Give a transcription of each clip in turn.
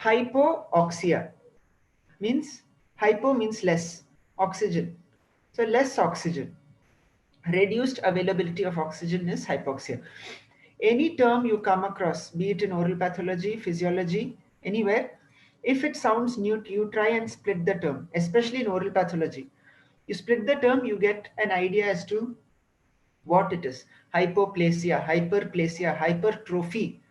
Hypoxia means, hypo means less oxygen. So less oxygen. Reduced availability of oxygen is hypoxia. Any term you come across, be it in oral pathology, physiology, anywhere, if it sounds new to you, try and split the term, especially in oral pathology. You split the term, you get an idea as to what it is. Hypoplasia, hyperplasia, hypertrophy,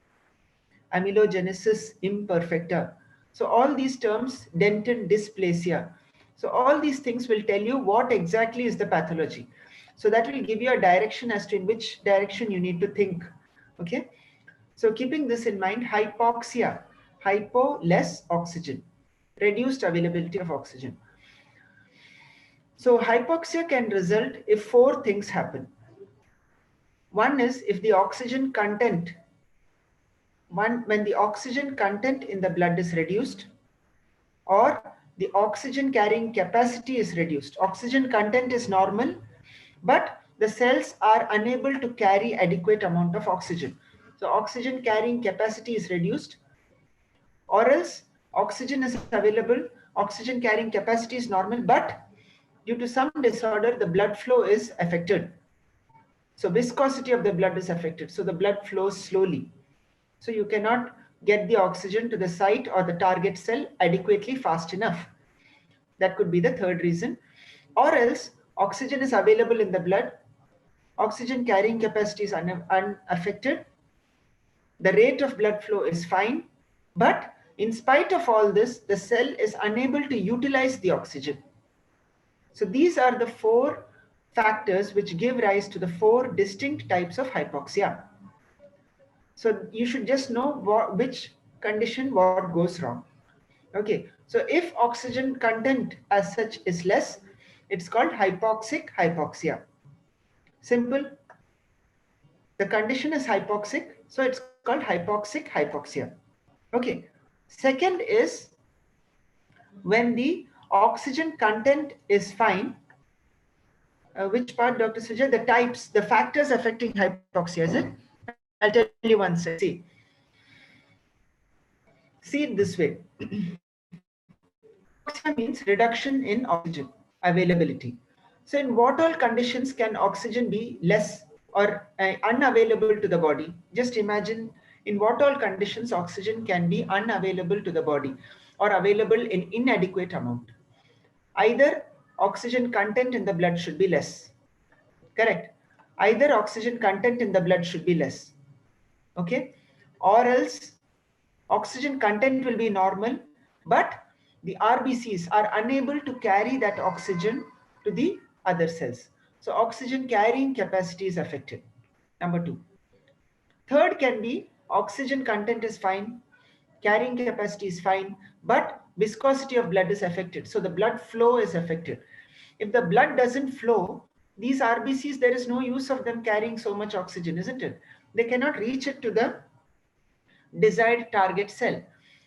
amylogenesis imperfecta. So all these terms, dentin dysplasia. So all these things will tell you what exactly is the pathology. So that will give you a direction as to in which direction you need to think. Okay. So keeping this in mind, hypoxia, hypo less oxygen, reduced availability of oxygen. So hypoxia can result if four things happen. One is if the oxygen content, when the oxygen content in the blood is reduced, or the oxygen carrying capacity is reduced. Oxygen content is normal, but the cells are unable to carry adequate amount of oxygen. So oxygen carrying capacity is reduced, or else oxygen is available, oxygen carrying capacity is normal, but due to some disorder, the blood flow is affected. So viscosity of the blood is affected. So the blood flows slowly. So you cannot get the oxygen to the site or the target cell adequately fast enough. That could be the third reason. Or else oxygen is available in the blood, oxygen carrying capacity is unaffected, the rate of blood flow is fine, but in spite of all this, the cell is unable to utilize the oxygen. So these are the four factors which give rise to the four distinct types of hypoxia. So you should just know which condition what goes wrong. Okay, so if oxygen content as such is less, it's called hypoxic hypoxia. Simple. The condition is hypoxic, so it's called hypoxic hypoxia. Okay. Second is when the oxygen content is fine. Which part, Dr. Sujay? The types, the factors affecting hypoxia, is it? I'll tell you one second. See it this way. Hypoxia means reduction in oxygen availability. So in what all conditions can oxygen be less or unavailable to the body? Just imagine in what all conditions oxygen can be unavailable to the body or available in inadequate amount. Either oxygen content in the blood should be less. Correct. Either oxygen content in the blood should be less. Okay. Or else oxygen content will be normal, but the RBCs are unable to carry that oxygen to the other cells. So oxygen carrying capacity is affected. Number two. Third can be oxygen content is fine, carrying capacity is fine, but viscosity of blood is affected. So the blood flow is affected. If the blood doesn't flow, these RBCs, there is no use of them carrying so much oxygen, isn't it? They cannot reach it to the desired target cell.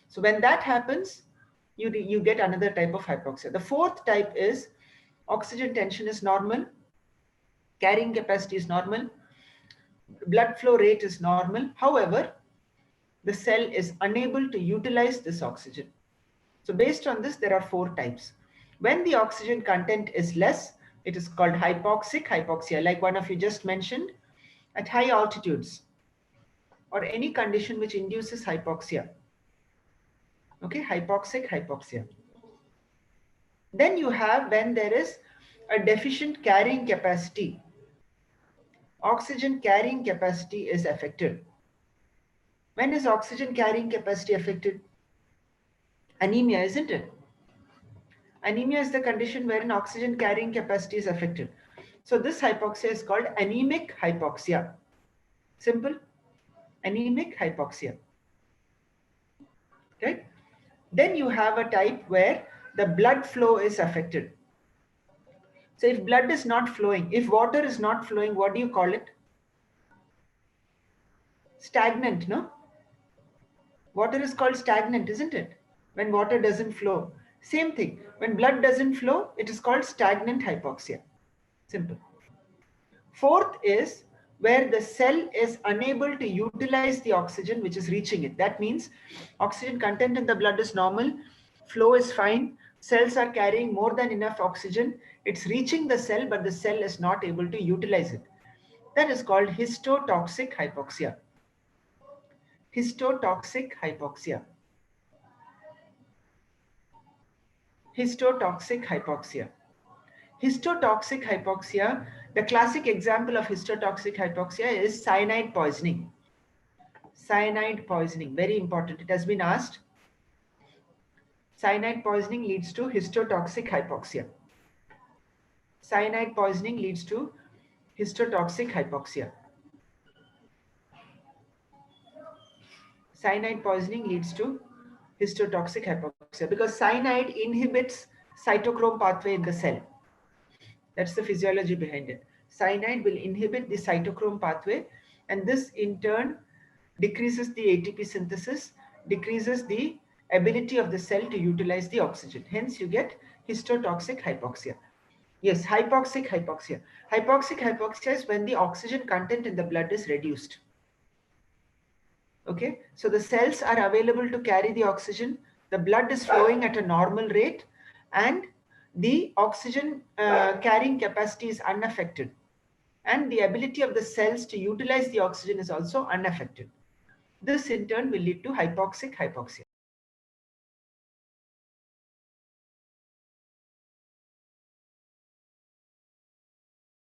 So when that happens, you get another type of hypoxia. The fourth type is oxygen tension is normal, carrying capacity is normal, blood flow rate is normal. However, the cell is unable to utilize this oxygen. So based on this, there are four types. When the oxygen content is less, it is called hypoxic hypoxia, like one of you just mentioned, at high altitudes or any condition which induces hypoxia. Okay, hypoxic hypoxia. Then you have when there is a deficient carrying capacity. Oxygen carrying capacity is affected. When is oxygen carrying capacity affected? Anemia, isn't it? Anemia is the condition wherein oxygen carrying capacity is affected. So this hypoxia is called anemic hypoxia. Simple. Anemic hypoxia. Right? Then you have a type where the blood flow is affected. So if blood is not flowing, if water is not flowing, what do you call it? Stagnant, no? Water is called stagnant, isn't it? When water doesn't flow. Same thing. When blood doesn't flow, it is called stagnant hypoxia. Simple. Fourth is where the cell is unable to utilize the oxygen which is reaching it. That means oxygen content in the blood is normal, flow is fine, cells are carrying more than enough oxygen, it's reaching the cell, but the cell is not able to utilize it. That is called histotoxic hypoxia. Histotoxic hypoxia. Histotoxic hypoxia. Histotoxic hypoxia, the classic example of histotoxic hypoxia is cyanide poisoning. Cyanide poisoning, very important. It has been asked. Cyanide poisoning leads to histotoxic hypoxia. Cyanide poisoning leads to histotoxic hypoxia. Cyanide poisoning leads to histotoxic hypoxia because cyanide inhibits cytochrome pathway in the cell. That's the physiology behind it. Cyanide will inhibit the cytochrome pathway, and this in turn decreases the ATP synthesis, decreases the ability of the cell to utilize the oxygen. Hence, you get histotoxic hypoxia. Yes, hypoxic hypoxia. Hypoxic hypoxia is when the oxygen content in the blood is reduced. Okay, so the cells are available to carry the oxygen, the blood is flowing at a normal rate, and the oxygen carrying capacity is unaffected, and the ability of the cells to utilize the oxygen is also unaffected. This in turn will lead to hypoxic hypoxia.